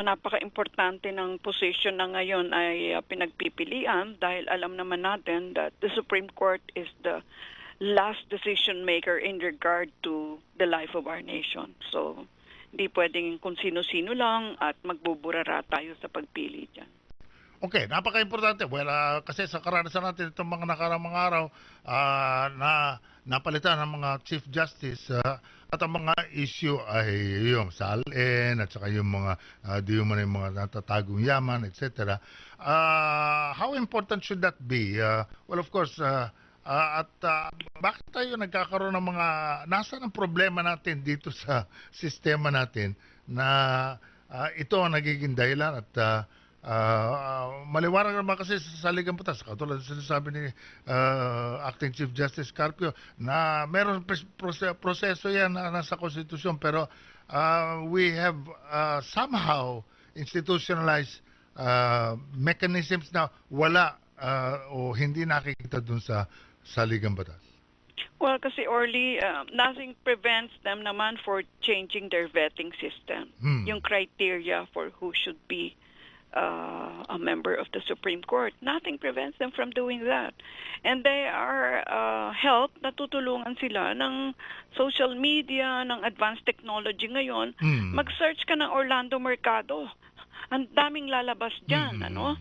napaka-importante ng position na ngayon ay pinagpipilian dahil alam naman natin that the Supreme Court is the last decision maker in regard to the life of our nation. So, hindi pwedeng kung sino-sino lang at magbuburara tayo sa pagpili dyan. Okay, napaka-importante. Well, kasi sa karanasan natin itong mga nakaraang mga araw na napalitan ng mga Chief Justice at ang mga issue ay yung salin at saka yung mga di yung mga natatagong yaman, etc. How important should that be? Well, of course, bakit tayo nagkakaroon ng mga nasaan ang problema natin dito sa sistema natin na ito ang nagiging dahilan at maliwanag naman kasi sa saligang batas, katulad sinasabi ni Acting Chief Justice Carpio na meron proseso yan na nasa konstitusyon, pero we have somehow institutionalized mechanisms na wala o hindi nakikita dun sa saligang batas. Well, kasi Orly, nothing prevents them naman for changing their vetting system. Yung criteria for who should be a member of the Supreme Court. Nothing prevents them from doing that. And they are helped, natutulungan sila ng social media, ng advanced technology ngayon. Mag-search ka ng Orlando Mercado. Ang daming lalabas dyan, ano?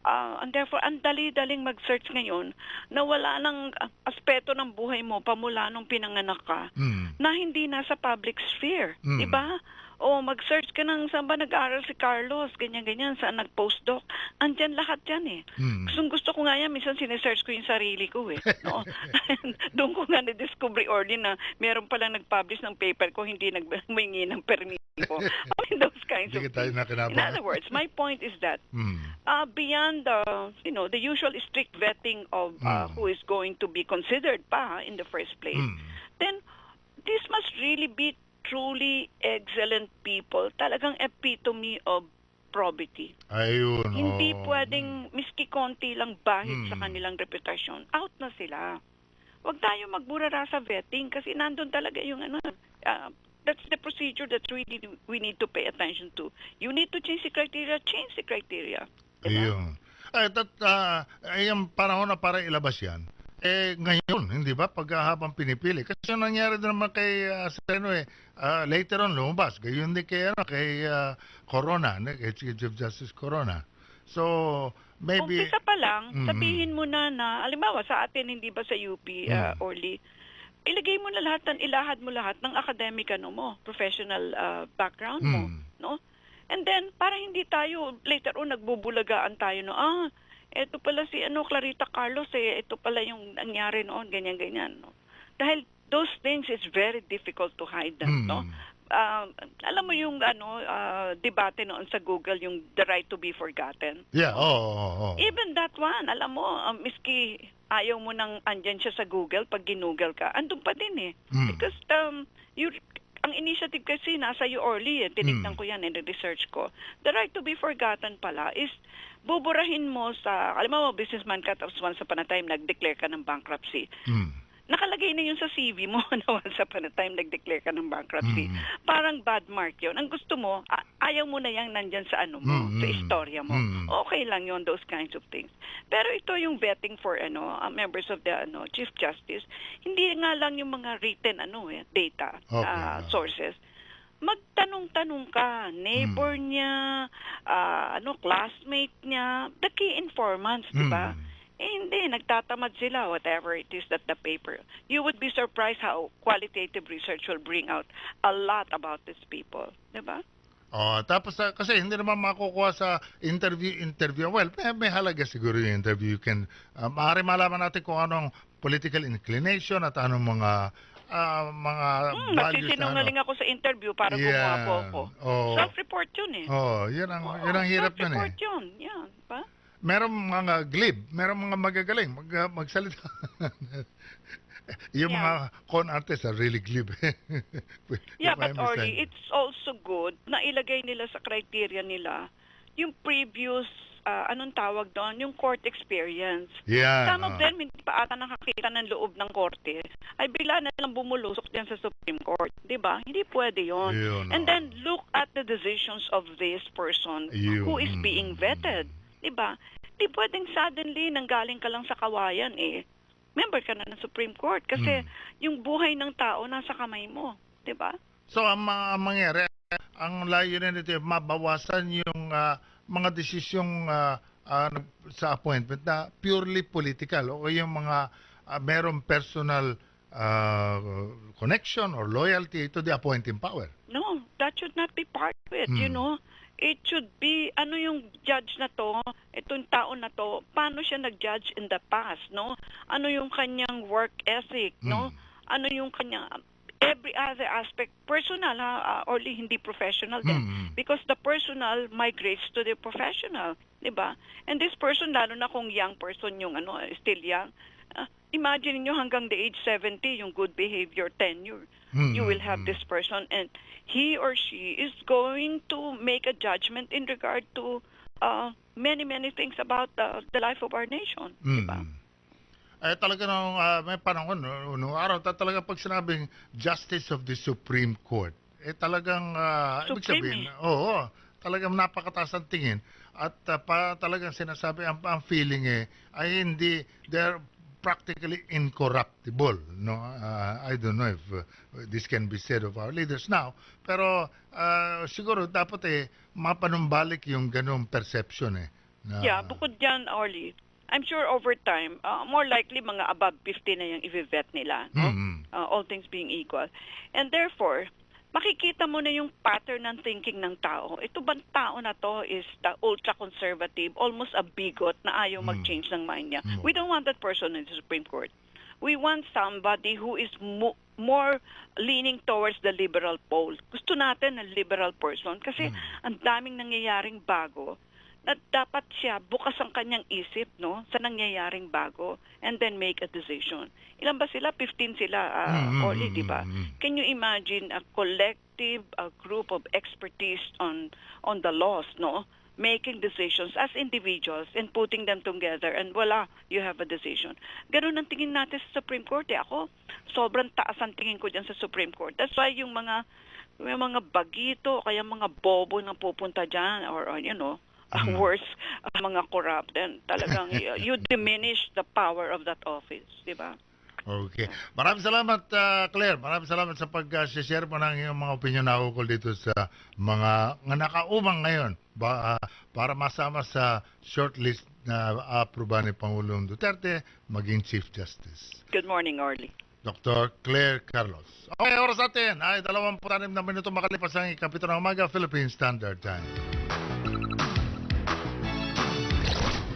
And therefore, ang dali-daling mag-search ngayon na wala ng aspeto ng buhay mo pamula nung pinanganak ka na hindi nasa public sphere. Diba? O mag-search ka ng saan ba nag-aaral si Carlos, ganyan-ganyan, saan nag-postdoc. Andyan lahat yan eh. Gusto ko nga yan, minsan sinesearch ko yung sarili ko eh. No? Doon ko nga na-discover Orly na meron palang nag-publish ng paper ko, hindi nagmingi ng permiso. I mean, those kinds of things. In other words, my point is that beyond the usual strict vetting of who is going to be considered pa in the first place, then this must really be truly excellent people, talagang epitome of probity. Ayun. Hindi pwedeng miski konti lang bahid sa kanilang reputasyon. Out na sila. Huwag tayo magburara sa vetting kasi nandun talaga yung that's the procedure that really we need to pay attention to. You need to change the criteria, Diba? Ayun. Yung panahon na para ilabas yan. Ngayon, hindi ba, habang pinipili. Kasi yung nangyari din naman kay later on lumabas. Gayon din kay Corona, kay Chief Justice Corona. So, maybe... Umpisa pa lang, sabihin mo na, halimbawa sa atin, hindi ba sa UP, Orly, ilagay mo na ilahad mo lahat ng academic mo, professional background mo, no? And then, para hindi tayo, later on, nagbubulagaan tayo, ito pala si Clarita Carlos, ito pala yung nangyari noon, ganyan-ganyan. No? Dahil those things is very difficult to hide them. No? Alam mo yung debate noon sa Google, yung the right to be forgotten. Yeah, oh. Even that one, alam mo, miski ayaw mo nang andyan siya sa Google, pag ginoogle ka, andun pa din eh. Because ang initiative kasi nasa iyo, Orly, tinignan ko yan, research ko. The right to be forgotten pala is buburahin mo sa, alam mo, businessman ka, tapos once upon a time, nag-declare ka ng bankruptcy. Nakalagay na yun sa CV mo na once upon a time, nag-declare ka ng bankruptcy. Parang bad mark yun. Ang gusto mo, ayaw mo na yan nandyan sa sa istorya mo. Okay lang yun, those kinds of things. Pero ito yung vetting for members of the Chief Justice, hindi nga lang yung mga written data sources. Magtanong-tanong ka, neighbor niya, classmate niya, the key informants, di ba? Hindi, nagtatamad sila, whatever it is that the paper. You would be surprised how qualitative research will bring out a lot about these people, di ba? Tapos kasi hindi naman makukuha sa interview. Well, may halaga siguro yung interview. You can, maaari malaman natin kung anong political inclination at anong mga values. Nagsisinungaling ako sa interview para gumawa po ako. Self-report yun eh. Yun ang hirap nun eh. Self-report yun, yeah, ba? Merong mga glib, merong mga magagaling magsalita. Yung mga con artists are really glib. But Orly, it's also good na ilagay nila sa criteria nila yung previous anong tawag doon, yung court experience. Yeah. Some of them hindi pa ata nakakita ng loob ng korte, ay bigla na lang bumulusok diyan sa Supreme Court, 'di ba? Hindi pwede 'yon. And then look at the decisions of this person who is being vetted, 'di ba? Hindi pwedeng suddenly nanggaling ka lang sa kawayan member ka na ng Supreme Court kasi yung buhay ng tao nasa kamay mo, 'di ba? So ang mangyari, ang layunin nito mabawasan yung mga desisyong sa appointment na purely political o yung mga merong personal connection or loyalty to the appointing power. No, that should not be part of it, you know. It should be, ano yung judge na to, itong tao na to, paano siya nag-judge in the past, no? Ano yung kanyang work ethic, no? Ano yung kanyang, every other aspect, personal or hindi professional din. Because the personal migrates to the professional, di ba? And this person, lalo na kung young person yung still young, imagine nyo hanggang the age 70, yung good behavior tenure. You will have this person and he or she is going to make a judgment in regard to many things about the life of our nation. Diba? Talaga nung may panahon, noong araw, talaga pag sinabing Justice of the Supreme Court, talagang, ibig sabihin, talagang napakataas ang tingin. At talagang sinasabi, ang feeling ay hindi, they're practically incorruptible, no? I don't know if this can be said of our leaders now, pero siguro dapat mapanumbalik yung ganung perception Yeah, bukod dyan, Orly, I'm sure over time, more likely mga above 50 na yung i-vet nila, no? All things being equal. And therefore, makikita mo na yung pattern ng thinking ng tao. Ito bang tao na to is the ultra-conservative, almost a bigot na ayaw mag-change ng mind niya. We don't want that person in the Supreme Court. We want somebody who is more leaning towards the liberal pole. Gusto natin a liberal person kasi ang daming nangyayaring bago na dapat siya bukas ang kanyang isip, no, sa nangyayaring bago and then make a decision. Ilan ba sila? 15 sila, Orly, di ba? Can you imagine a collective, a group of expertise on the laws, no, making decisions as individuals and putting them together and voila, you have a decision. Ganun ang tingin natin sa Supreme Court. Ako, sobrang taas ang tingin ko dyan sa Supreme Court. That's why yung mga bagito, kaya mga bobo na pupunta dyan or you know, worse, mga corrupt, and talagang you diminish the power of that office, di ba? Okay. Maraming salamat, Claire. Maraming salamat sa pag-share mo ng iyong mga opinion na ukol dito sa mga nakaumang ngayon para masama sa shortlist na aproba ni Pangulong Duterte maging Chief Justice. Good morning, Orly. Dr. Claire Carlos. Okay, oras natin ay 26 na minuto makalipas ang ikapito ng umaga, Philippine Standard Time.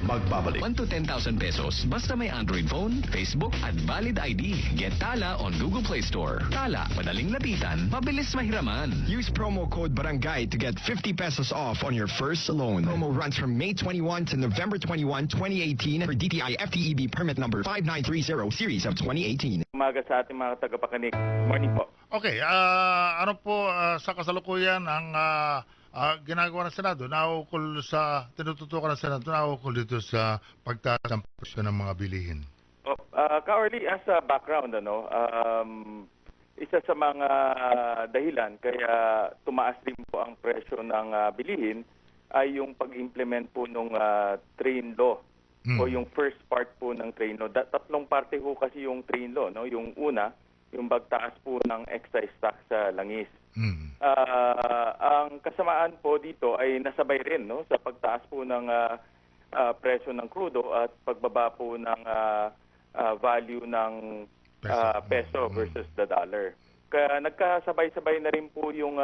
Magbabalik 1 to 10,000 pesos basta may Android phone, Facebook at valid ID. Get Tala on Google Play Store. Tala, madaling lapitan, mabilis mahiraman. Use promo code Barangay to get 50 pesos off on your first loan. Promo runs from May 21 to November 21, 2018 for DTI FTEB permit number 5930 series of 2018. Umaga sa ating mga tagapakinig. Morning po. Okay, ano po sa kasalukuyan ang ginagawa ng Senado, naukol sa tinututukan ng Senado, naukol dito sa pagtaas ng presyo ng mga bilihin. Ka-Orly, as a background, isa sa mga dahilan kaya tumaas din po ang presyo ng bilihin ay yung pag-implement po ng train law o yung first part po ng train law. Tatlong parte po kasi yung train law, no? Yung una, yung pagtaas po ng excise tax sa langis. Ang kasamaan po dito ay nasabay rin, no, sa pagtaas po ng presyo ng crudo at pagbaba po ng value ng peso versus the dollar. Kaya nagkasabay-sabay na rin po yung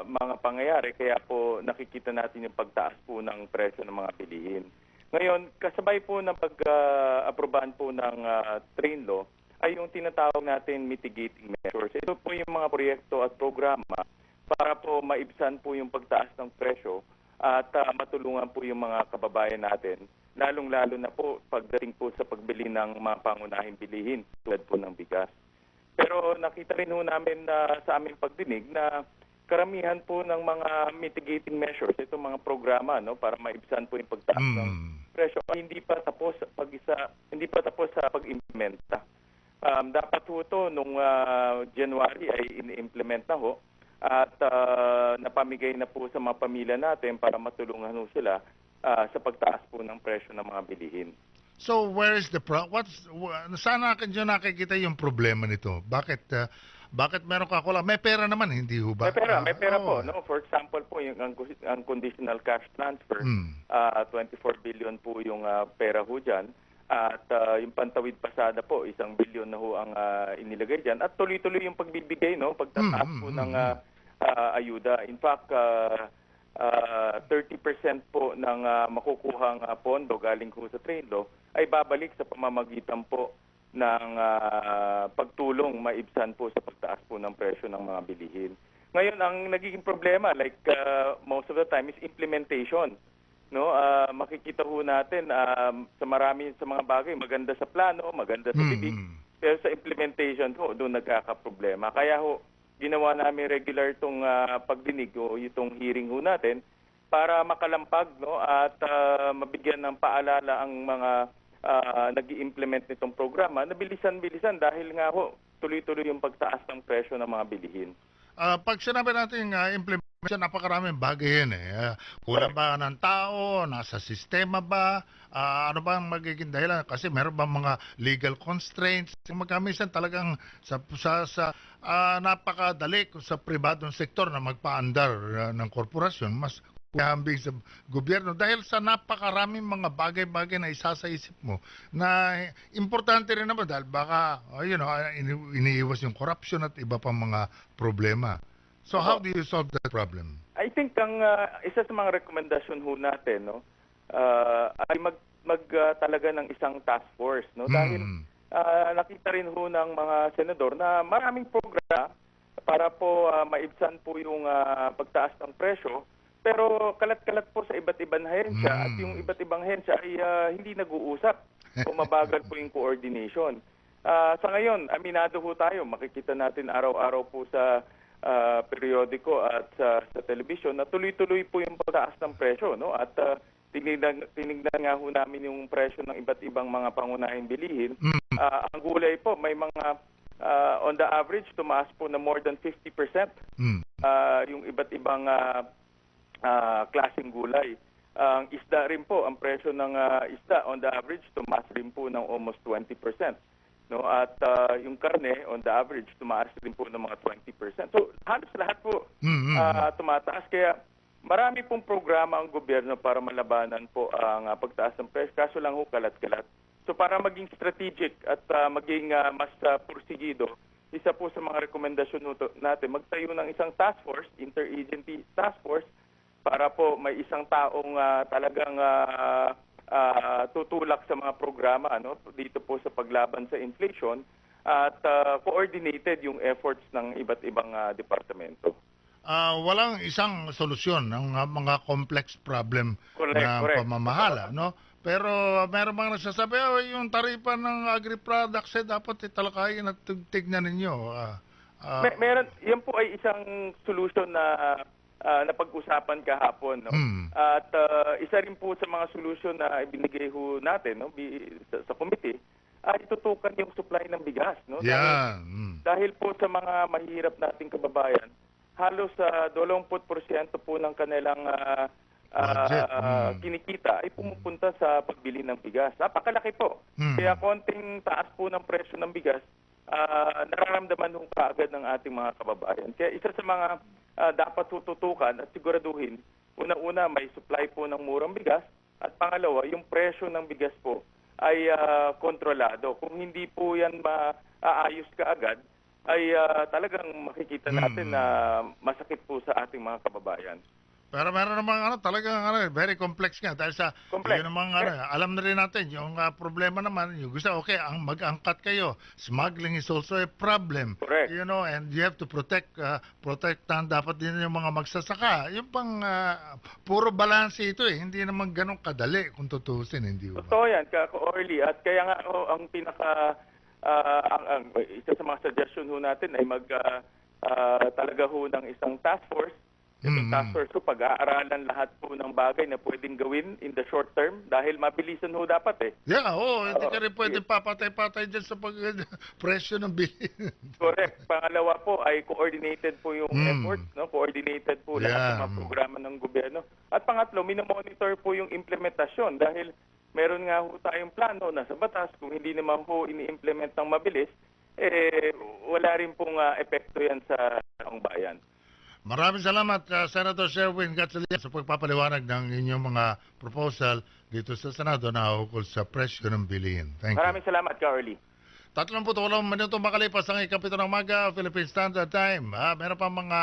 mga pangyayari, kaya po nakikita natin yung pagtaas po ng presyo ng mga bilihin. Ngayon, kasabay po ng pag-aprobahan po ng train law ay yung tinatawag natin mitigating measures. Ito po yung mga proyekto at programa para po maibsan po yung pagtaas ng presyo at matulungan po yung mga kababayan natin, lalong-lalo na po pagdating po sa pagbili ng mga pangunahing bilihin tulad po ng bigas. Pero nakita rin ho namin sa aming pagdinig na karamihan po ng mga mitigating measures, itong mga programa, no, para maibsan po yung pagtaas ng presyo, ay hindi pa tapos sa pag-implementa. Dapat po ito nung January ay in-implement na ho at napamigay na po sa mga pamilya natin para matulungan ho sila sa pagtaas po ng presyo ng mga bilihin. So where is the saan nyo nakikita yung problema nito? Bakit meron ka kulang? May pera naman, hindi ho ba? May pera po, no? For example po, yung unconditional cash transfer, 24 billion po yung pera ho dyan. At yung pantawid pasada po, 1 billion na ho ang inilagay dyan. At tuloy-tuloy yung pagbibigay, no? Pagtataas po ng ayuda. In fact, 30% po ng makukuhang pondo galing po sa trade law ay babalik sa pamamagitan po ng pagtulong maibsan po sa pagtaas po ng presyo ng mga bilihin. Ngayon, ang nagiging problema, like most of the time, is implementation. No, makikita ho natin sa mga bagay maganda sa plano, maganda sa bibig, pero sa implementation ho doon nagkakaproblema. Kaya ho ginawa namin regular itong pagdinig o itong hearing ho natin para makalampag, no, at mabigyan ng paalala ang mga nag-i-implement nitong programa na bilisan-bilisan dahil nga ho tuloy-tuloy yung pagtaas ng presyo ng mga bilihin. Pag sinabi natin implementation, napakaraming bagay yan kulang ba ng tao, nasa sistema ba, ano ba ang magiging dahilan? Kasi meron ba mga legal constraints? Magkamisan talagang sa napakadali sa pribadong sektor na magpaandar ng korporasyon, mas kuyambing sa gobyerno dahil sa napakaraming mga bagay-bagay na isa sa isip mo na importante rin naman dahil baka iniiwas yung corruption at iba pang mga problema. So how do you solve that problem? I think ang isa sa mga rekomendasyon ho natin, no, ay talaga ng isang task force, no, dahil nakita rin ho ng mga senador na maraming programa para po maibsan po yung pagtaas ng presyo. Pero kalat-kalat po sa iba't ibang ahensya at yung iba't ibang ahensya ay hindi nag-uusap o mabagal po yung coordination. Sa ngayon, aminado po tayo, makikita natin araw-araw po sa periodiko at sa television na tuloy-tuloy po yung pagtaas ng presyo, no? At tinignan nga ho namin yung presyo ng iba't ibang mga pangunahing bilihin. Ang gulay po, may mga on the average, tumaas po na more than 50%. Yung iba't ibang klaseng gulay. Ang isda rin po, ang presyo ng isda on the average tumaas rin po ng almost 20%. No, at yung karne on the average tumaas rin po ng mga 20%. So halos lahat po tumataas, kaya marami pong programa ang gobyerno para malabanan po ang pagtaas ng presyo, kaso lang ho kalat-kalat. So para maging strategic at maging mas pursigido, isa po sa mga rekomendasyon natin, magtayo ng isang task force, interagency task force, para po may isang taong talagang tutulak sa mga programa, ano, dito po sa paglaban sa inflation at coordinated yung efforts ng iba't ibang departamento. Walang isang solusyon ng mga complex problem ng pamamahala, no? Pero meron bang nagsasabi, yung taripa ng agri-products dapat italakayin at tignan ninyo. Meron, yan po ay isang solution na napag-usapan kahapon, no? At isa rin po sa mga solusyon na ibinigay ho natin, no, sa committee, ay tutukan yung supply ng bigas, no? Dahil po sa mga mahirap nating kababayan, halos 20% po ng kanilang kinikita ay pumupunta sa pagbili ng bigas. Napakalaki po. Kaya konting taas po ng presyo ng bigas, nararamdaman ho kaagad ng ating mga kababayan. Kaya isa sa mga dapat tututukan at siguraduhin, una-una may supply po ng murang bigas at pangalawa, yung presyo ng bigas po ay kontrolado. Kung hindi po yan maayos kaagad, ay talagang makikita natin na masakit po sa ating mga kababayan. Pero meron namang talagang very complex nga dahil sa yun namang alam na rin natin yung problema naman, yung gusto ang mag-angkat kayo. Smuggling is also a problem. Correct. You know, and you have to protectan dapat din yung mga magsasaka. Yung pang puro balance ito hindi naman ganun kadali kung tutusin, hindi ba? Totoo yan, Ka-Orly. At kaya nga ang pinaka isa sa mga suggestion ho natin ay talaga ho ng isang task force. Yung task force ko, pag-aaralan lahat po ng bagay na pwedeng gawin in the short term dahil mabilisan ho dapat eh. Yeah, hindi ka rin pwede papatay-patay dyan sa presyo ng bilhin. Correct. Pangalawa po ay coordinated po yung efforts, no? Coordinated po lahat ng mga programa ng gobyerno. At pangatlo, minomonitor po yung implementasyon dahil meron nga ho tayong plano na sa batas, kung hindi naman po ini-implement ng mabilis, wala rin pong epekto yan sa taong bayan. Maraming salamat, Senator Sherwin Gatchalian, sa pagpapaliwanag ng inyong mga proposal dito sa Senado na ukol sa presyo ng bilihin. Thank you. Maraming salamat, Carly. 38 minuto makalipas ang ikapito ng umaga, Philippine Standard Time. Meron pa mga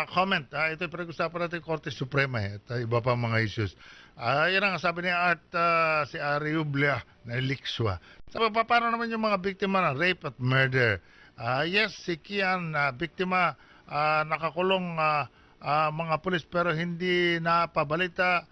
comment. Ito yung pinag-usapan natin Korte Suprema at iba pa mga issues. Yan ang sabi ni Art, si Ariublia na Lixua. Sabi, paano naman yung mga biktima ng rape at murder? Yes, si Kian, biktima, nakakulong mga pulis pero hindi napabalita,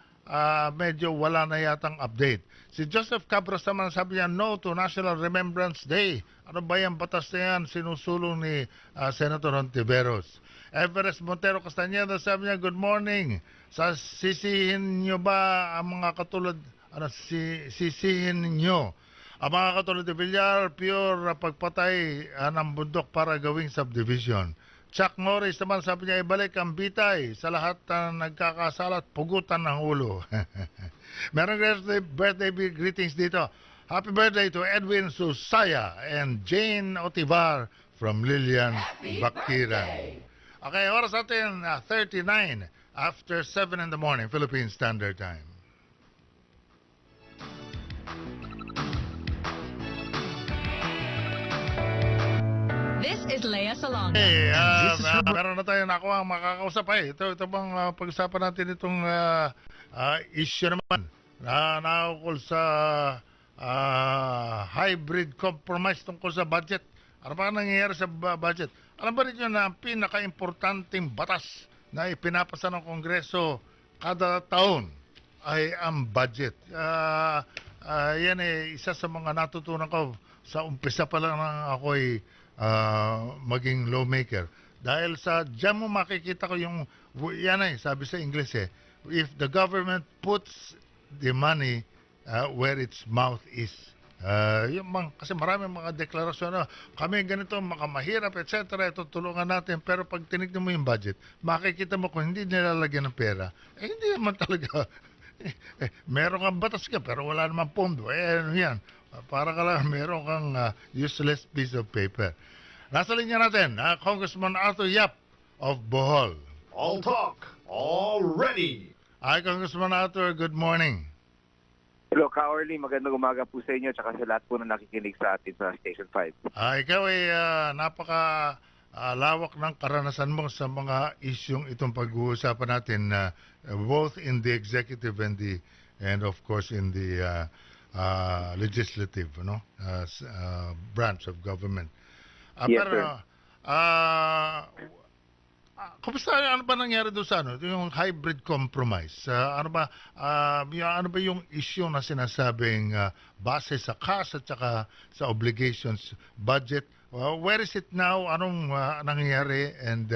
medyo wala na yatang update. Si Joseph Cabras naman sabi niya, no to National Remembrance Day. Ano ba yung batas na yan sinusulong ni Senator Hontiveros? Everest Montero Castañeda sabi niya, good morning. Sisihin nyo ba ang mga katulad, sisihin nyo ang mga katulad ni Villar, pure pagpatay ng bundok para gawing subdivision. Chuck Norris naman sabi niya, ibalik ang bitay sa lahat na nagkakasalat, pugutan ng ulo. Merong birthday greetings dito. Happy birthday to Edwin Susaya and Jane Otivar from Lilian Bakiran. Okay, oras natin 39 after 7 in the morning, Philippine Standard Time. This is Lea Salonga. Hey, meron na tayo nakuha ang makakausap Ito bang pag-usapan natin itong issue naman na naukol sa hybrid compromise tungkol sa budget. Ano ba nangyayari sa budget? Alam ba rin yun na ang pinaka-importanting batas na ipinapasa ng Kongreso kada taon ay ang budget. Yan isa sa mga natutunan ko sa umpisa pa lang ako'y maging lawmaker. Dahil diyan mo makikita ko yung, sabi sa English if the government puts the money where its mouth is. Kasi maraming mga deklarasyon na kami ganito, mahirap, etc. Ito tulungan natin. Pero pag tinignan mo yung budget, makikita mo kung hindi nilalagyan ng pera, hindi naman talaga. Meron kang batas ka, pero wala naman pondo. Ano yan? Para ka lang, meron kang useless piece of paper. Nasa linya natin, Congressman Arthur Yap of Bohol. All talk, all ready. Hi, Congressman Arthur. Good morning. Hello, Ka-Orly. Magandang umaga po sa inyo at sa lahat po na nakikinig sa atin sa Station 5. Ikaw ay napaka-lawak ng karanasan mo sa mga isyong itong pag-uusapan natin, both in the executive and of course in the legislative branch of government. Yes, pero, sir. Kumusta, ano ba nangyari doon sa yung hybrid compromise? Ano ba yung issue na sinasabing base sa cash at saka sa obligations budget? Where is it now? Anong nangyayari and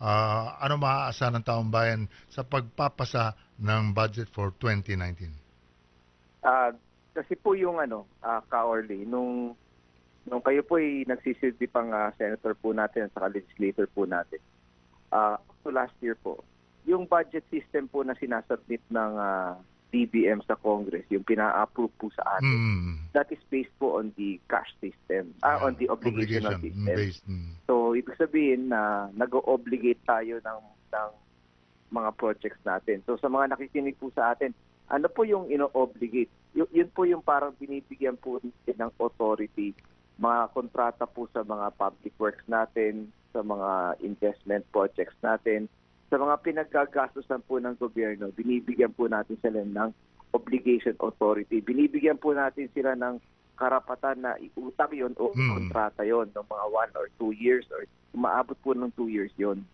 ano maaasahan ng taong bayan sa pagpapasa ng budget for 2019? Kasi po yung Ka-Orly, nung kayo po ay nagsisilbi pang senator po natin at saka legislator po natin, last year po, yung budget system po na sinasubmit ng DBM sa Congress, yung pina-approve po sa atin, that is based po on the cash system, on the obligational system. Based. So, ibig sabihin na nag-obligate tayo ng mga projects natin. So, sa mga nakikinig po sa atin, ano po yung ino-obligate? Yun po yung parang binibigyan po ng authority, mga kontrata po sa mga public works natin, sa mga investment projects natin, sa mga pinagkagastusan po ng gobyerno, binibigyan po natin sila ng obligation authority. Binibigyan po natin sila ng karapatan na iutang yon o kontrata yon ng mga 1 or 2 years or umaabot po ng 2 years yon.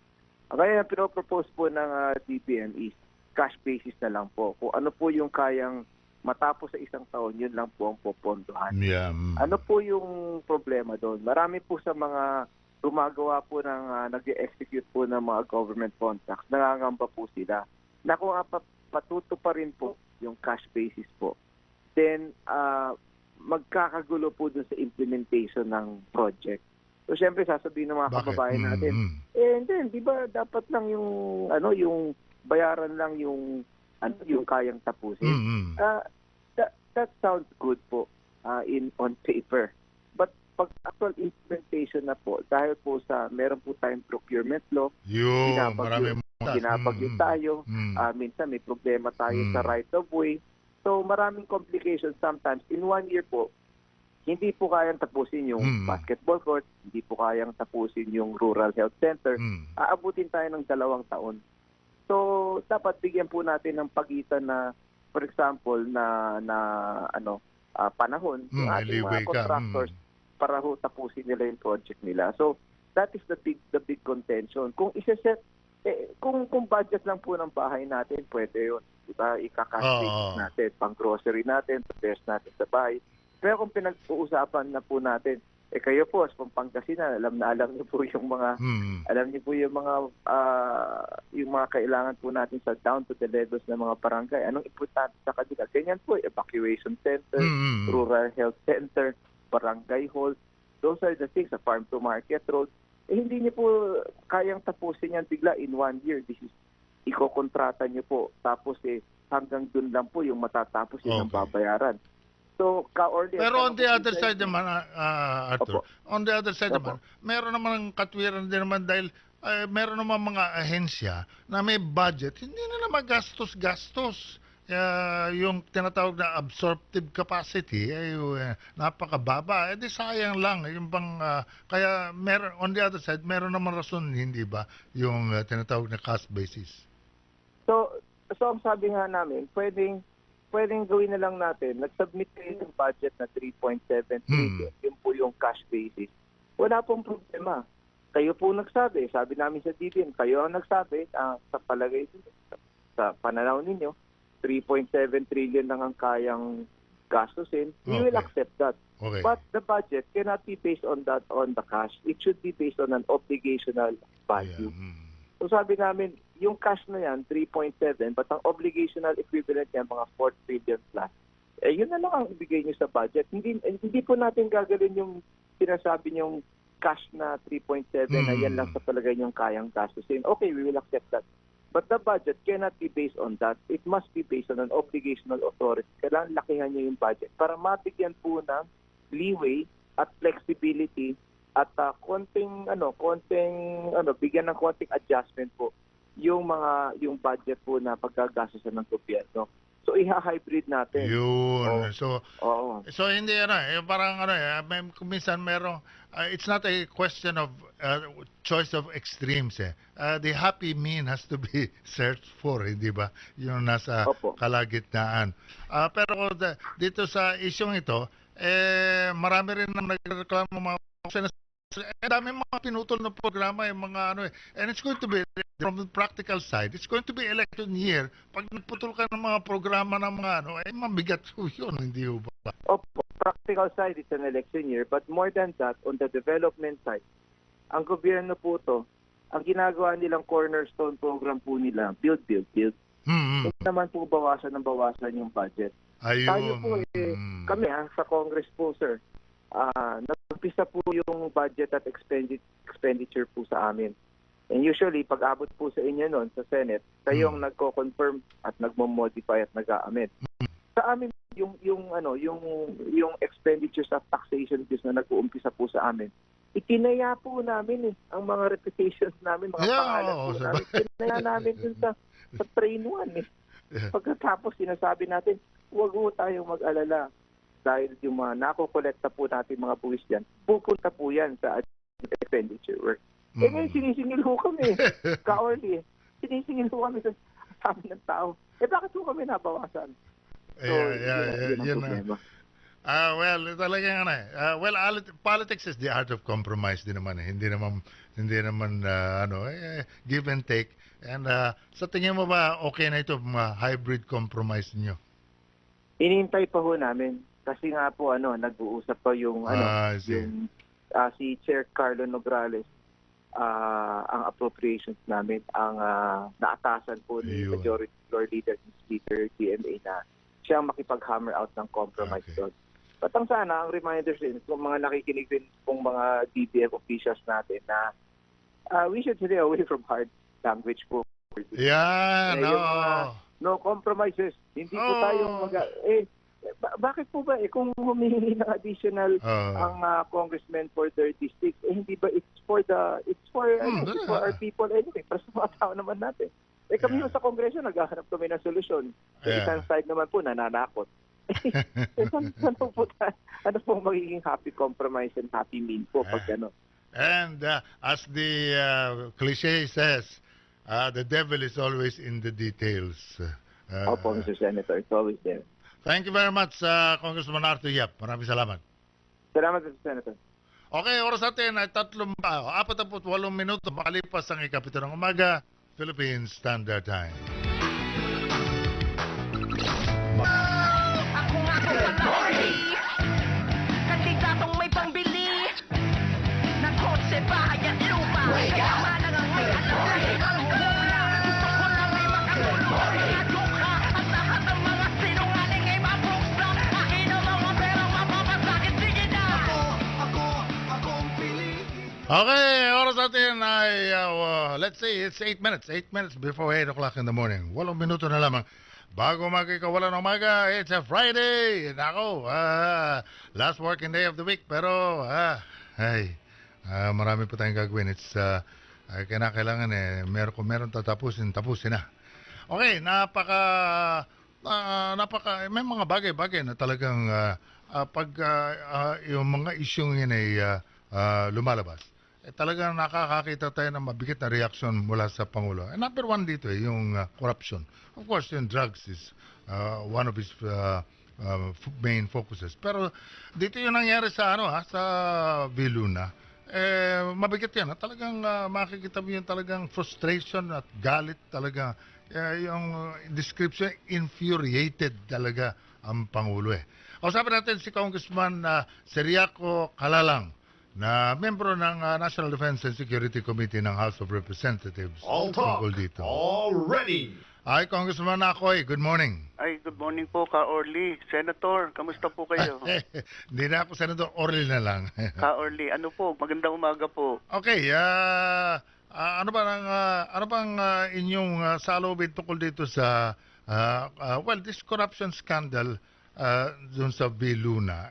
Kaya ang pinopropose po ng DBM is cash basis na lang po. Kung ano po yung kayang matapos sa isang taon, yun lang po ang popondohan. Yeah. Ano po yung problema doon? Marami po sa mga gumagawa po ng nag-execute po ng mga government contracts, nangangamba po sila na kung patuto pa rin po yung cash basis po, then magkakagulo po dun sa implementation ng project. So syempre sasabihin ng mga kababayan natin, and then di ba dapat lang yung yung bayaran lang yung yung kayang tapusin. That sounds good po on paper. But pag actual implementation na po, dahil po sa meron po tayong procurement law, ginabagyo tayo, minsan may problema tayo sa right of way. So maraming complications sometimes. In 1 year po, hindi po kayang tapusin yung basketball court, hindi po kayang tapusin yung rural health center. Aabutin tayo ng 2 taon. So dapat bigyan po natin ng pagitan na, for example, panahon ng ating mga contractors para ho tapusin nila yung project nila. So that is the big contention. Kung isa-set kung budget lang po ng bahay natin, pwede yun. Diba? Ika-cash natin, pang grocery natin, repairs natin sa bahay. Pero kung pinag-uusapan na po natin, kayo po, as Pangasinan, alam niyo po yung mga yung mga kailangan po natin sa down to the levels ng mga barangay. Anong importante sa kanila? Ganyan po, evacuation center, rural health center, barangay hall. Those are the things, sa farm to market road. Hindi niyo po kayang tapusin yan bigla in 1 year. This is ikokontrata niyo po. Tapos hanggang dun lang po yung matatapos yung babayaran. So, pero on the other side naman, Arthur, on the other side naman, meron naman katwiran din naman dahil meron naman mga ahensya na may budget, hindi na naman gastos-gastos. Yung tinatawag na absorptive capacity ay napakababa. Di sayang lang. Yung kaya meron, on the other side, meron naman rason, hindi ba, yung tinatawag na cost basis. So ang sabi nga namin, pwedeng gawin na lang natin, nag-submit kayo ng budget na 3.7 trillion, yun po yung cash basis. Wala pong problema. Kayo po nagsabi, sabi namin sa DBM, kayo ang nagsabi, sa palagay sa pananaw ninyo, 3.7 trillion lang ang kayang gastusin, we will accept that. Okay. But the budget cannot be based on the cash. It should be based on an obligational value. So sabi namin, yung cash na yan, 3.7, but ang obligational equivalent yan, mga 4 trillion plus. Yun na lang ang ibigay nyo sa budget. Hindi po natin gagawin yung sinasabi nyong cash na 3.7 na yan lang sa palagay nyong kayang gastusin. Okay, we will accept that. But the budget cannot be based on that. It must be based on an obligational authority. Kailangan lakihan nyo yung budget para mabigyan po ng leeway at flexibility at bigyan ng konting adjustment po yung budget po na pagkagastusan ng gobyerno. So iha-hybrid natin. Yun. So hindi parang minsan merong it's not a question of choice of extremes the happy mean has to be searched for, hindi ba? Yung nasa kalagitnaan. Pero dito sa isyong ito, marami rin nang nagreklamo mga dami mga pinutol na programa and it's going to be from the practical side, it's going to be election year. Pag nagputol ka ng mga programa ng mga mabigat yun, hindi ba? Practical side, it's an election year, but more than that, on the development side, ang gobyerno po to, ang ginagawa nilang cornerstone program po nila, build. Hindi naman po bawasan yung budget. Tayo po kami sa Congress po, sir, nag-umpisa po yung budget at expenditure po sa amin. And usually, pag abot po sa inyo noon sa Senate, kayo ang nagko-confirm at nagmo-modify at nag-a-amend. Sa amin, yung expenditures at taxation bills na nag-uumpisa po sa amin, itinaya po namin ang mga reputations namin, mga pangalan po namin. Itinaya namin dun sa train 1 Pagkatapos, sinasabi natin, huwag po tayong mag-alala. Dahil yung mga nakokolekta po natin mga buwis dyan, pupunta po yan sa expenditure work. Ngayon, sinisingil ho kami. Ka-orly. Sinisingil ho kami sa amin ng tao. Bakit ho kami nabawasan? So, yun well, talagang politics is the art of compromise din naman. Hindi naman give and take. And sa tingin mo ba okay na ito mga hybrid compromise niyo? Inintay pa ho namin kasi nga po nag-uusap pa yung si Chair Carlo Nograles, ang appropriations namin, ang naatasan po ni Ayun. Majority Floor Leader ni Speaker GMA na siyang makipag-hammer out ng compromise Okay. doon. But ang sana, ang reminder din kung mga nakikinig din kung mga DBF officials natin na we should stay away from hard language po. Yan, Yung mga no compromises. Hindi po tayo bakit po ba kung humihingi ng additional ang congressman for their district, hindi ba it's for our people anyway, para sa mga tao naman natin. Kami sa Kongreso, naghahanap kami ng solusyon. Sa isang side naman po, nananakot. Ano po magiging happy compromise and happy meal po pag ano? And as the cliche says, the devil is always in the details. Opo, Mr. Senator, it's always there. Thank you very much, Congressman Arthur Yap. Maraming salamat. Salamat, Mr. Senator. Okay, oras natin ay 48 minuto makalipas ang ikapito ng umaga, Philippine Standard Time. Ako nga po palagi, kandidatong may pangbili ng kotse, bahay at lupa. Kaya lang ang may alam na ibang hula. Gusto ko lang ay makatulong, ginagawa at lahat ng mga sinungaling ay mapuksa. Akin ang mga perang mapapasakit, sige na. Akong piliin. Okay, oras natin ay, let's say, it's 8 minutes. 8 minutes before 8 o'clock in the morning. 8 minuto na lamang. Bago magkikawalan ng umaga, it's a Friday. Nako, last working day of the week. Pero, marami pa tayong gagawin. It's, kailangan meron tatapusin na. Okay, may mga bagay-bagay na talagang pag yung mga isyong yun ay lumalabas. Talagang nakakakita tayo ng mabigat na reaction mula sa Pangulo. And number one dito yung corruption. Of course, yung drugs is one of his main focuses. Pero dito yung nangyari sa sa Viluna. Mabigat yan. Talagang makikita mo yung talagang frustration at galit talaga. Yung description, infuriated talaga ang Pangulo. Kausapin natin si Congressman Seriaco Calalang, na membro ng National Defense and Security Committee ng House of Representatives. All talk, dito. all ready. Hi, Congressman Akoy. Good morning. Ay, good morning po, Ka-Orly. Senator, kamusta po kayo? Hindi na ako, Senator. Orly na lang. Ka-Orly, ano po? Magandang umaga po. Okay, ano bang inyong salubin tungkol dito sa this corruption scandal dun sa Viluna?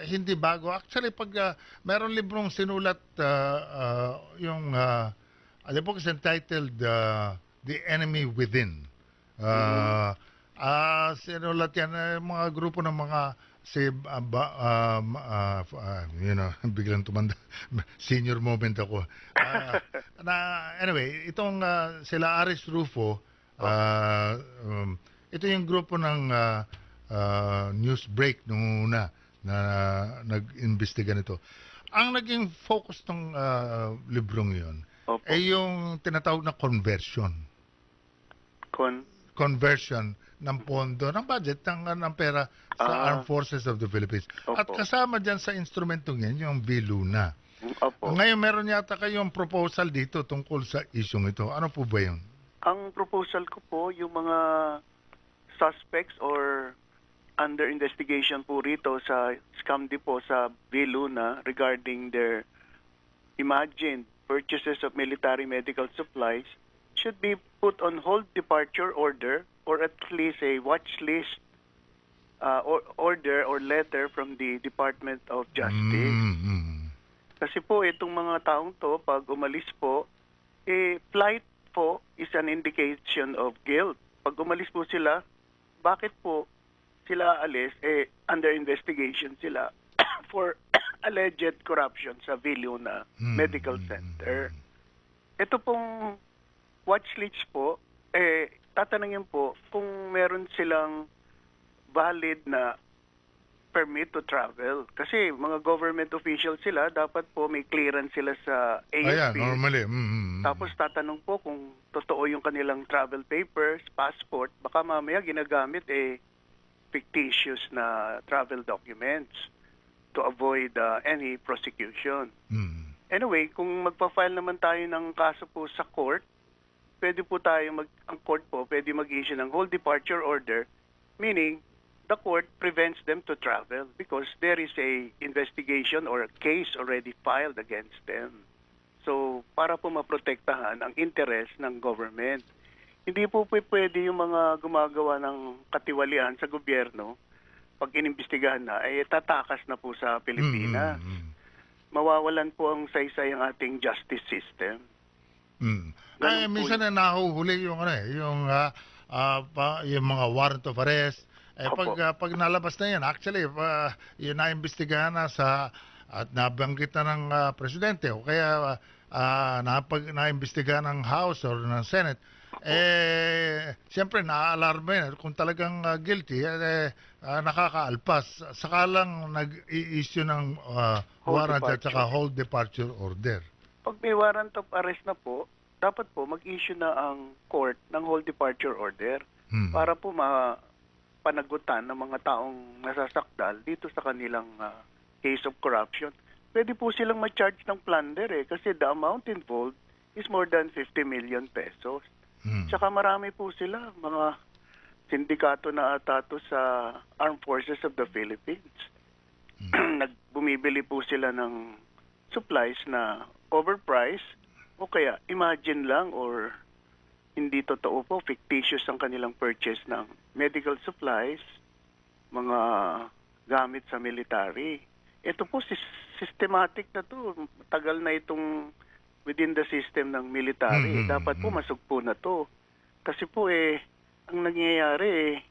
Hindi bago. Actually, pag meron librong sinulat yung the book is entitled The Enemy Within. Sinulat yan mga grupo ng mga biglang tumanda. Senior moment ako. Anyway, itong sila Aris Rufo, ito yung grupo ng Newsbreak nung una na nag-imbestiga nito. Ang naging focus ng librong yon ay yung tinatawag na conversion. Conversion ng pondo, ng budget, ng pera sa Armed Forces of the Philippines. At kasama dyan sa instrumentong yan, yung Viluna. Ngayon, meron yata kayong proposal dito tungkol sa isyong ito. Ano po ba yun? Ang proposal ko po, yung mga suspects or under investigation po rito sa scam po sa Viluna regarding their imagined purchases of military medical supplies should be put on hold departure order or at least a watch list order or letter from the Department of Justice. Kasi po itong mga taong to, pag umalis po, flight po is an indication of guilt. Pag umalis po sila, bakit po sila alis, under investigation sila for alleged corruption sa Viluna Medical Center. Ito pong watch list po, tatanungin po kung meron silang valid na permit to travel. Kasi mga government officials sila, dapat po may clearance sila sa AFP. Normally. Tapos tatanong po kung totoo yung kanilang travel papers, passport, baka mamaya ginagamit fictitious na travel documents. to avoid any prosecution. Mm. Anyway, kung magpa-file naman tayo ng kaso po sa court, pwede po tayo ang court po pwede mag-issue ng whole departure order, meaning the court prevents them to travel because there is a investigation or a case already filed against them. So, para po maprotektahan ang interest ng government. Hindi po pwede yung mga gumagawa ng katiwalian sa gobyerno, pag inimbestigahan na, ay tatakas na po sa Pilipinas. Mawawalan po ang saysay ang ating justice system. Ay, minsan na nahuhuli yung yung mga warrant of arrest. Pag nalabas na yan, actually, yun naimbestigahan na at nabanggit na ng presidente o kaya naimbestigahan ng House or ng Senate, siyempre na-alarma yan. Kung talagang guilty, nakakaalpas. Saka lang nag-i-issue ng warrant at saka whole departure order. Pag may warrant of arrest na po, dapat po mag-issue na ang court ng whole departure order para po panagutan ng mga taong nasasakdal dito sa kanilang case of corruption. Pwede po silang ma-charge ng plunder kasi the amount involved is more than 50 million pesos. Tsaka marami po sila, mga sindikato na ata to sa Armed Forces of the Philippines. Bumibili po sila ng supplies na overpriced o kaya imagine lang or hindi totoo po, fictitious ang kanilang purchase ng medical supplies, mga gamit sa military. Ito po, systematic na to. Tagal na itong within the system ng military. Dapat po masugpo na to. Kasi po ang nangyayari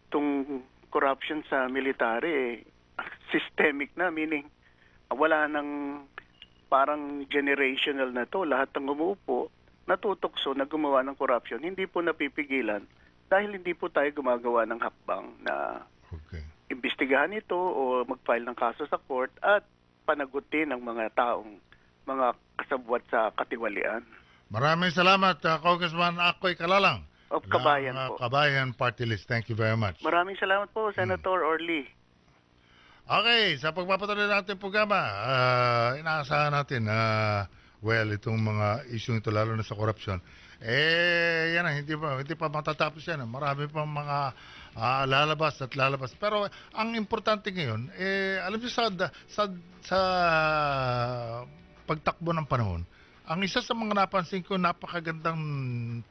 itong corruption sa military systemic na, meaning wala nang parang generational na to. Lahat ng umuupo natutokso na gumawa ng corruption, hindi po napipigilan dahil hindi po tayo gumagawa ng hakbang na imbestigahan ito o mag-file ng kaso sa court at panagutin ng mga mga kasabwat sa katiwalian. Maraming salamat, Congressman Akoy Kalalang. Of Kabayan po. Kabayan Party List. Thank you very much. Maraming salamat po, Senator Orly. Okay, sa pagpapatuloy natin programa, inaasahan natin itong mga issue ito, lalo na sa korupsyon, yan hindi pa matatapos yan. Marami pang mga lalabas. Pero ang importante ngayon, alam niyo sa pagtakbo ng panahon, ang isa sa mga napansin ko, napakagandang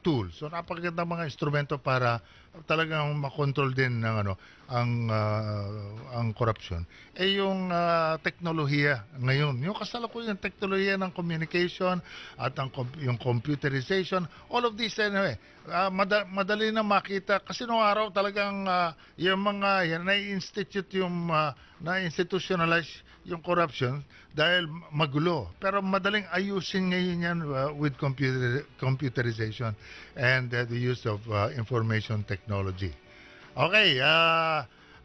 tool. So napakagandang mga instrumento para talagang makontrol din ng ang korupsyon. Yung teknolohiya ngayon, yung kasalukuyang teknolohiya ng communication at yung computerization, all of this madali na makita kasi noong araw talagang yung mga na-institutionalize yung corruption dahil magulo. Pero madaling ayusin ngayon yan with computerization and the use of information technology. Okay,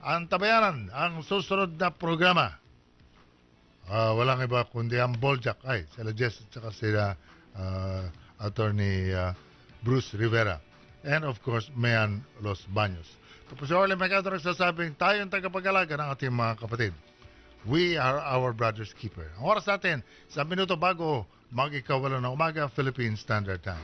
ang tabayanan, ang susunod na programa, walang iba kundi ang Boljak, sila Jess at saka sila Attorney Bruce Rivera, and of course Mayan Los Baños. Tapos si Orly Mercado nagsasabing tayong tagapag-alaga ng ating mga kapatid. We are our brother's keeper. Ang oras natin, 1 minuto bago mag-ikawalo ng umaga, Philippine Standard Time.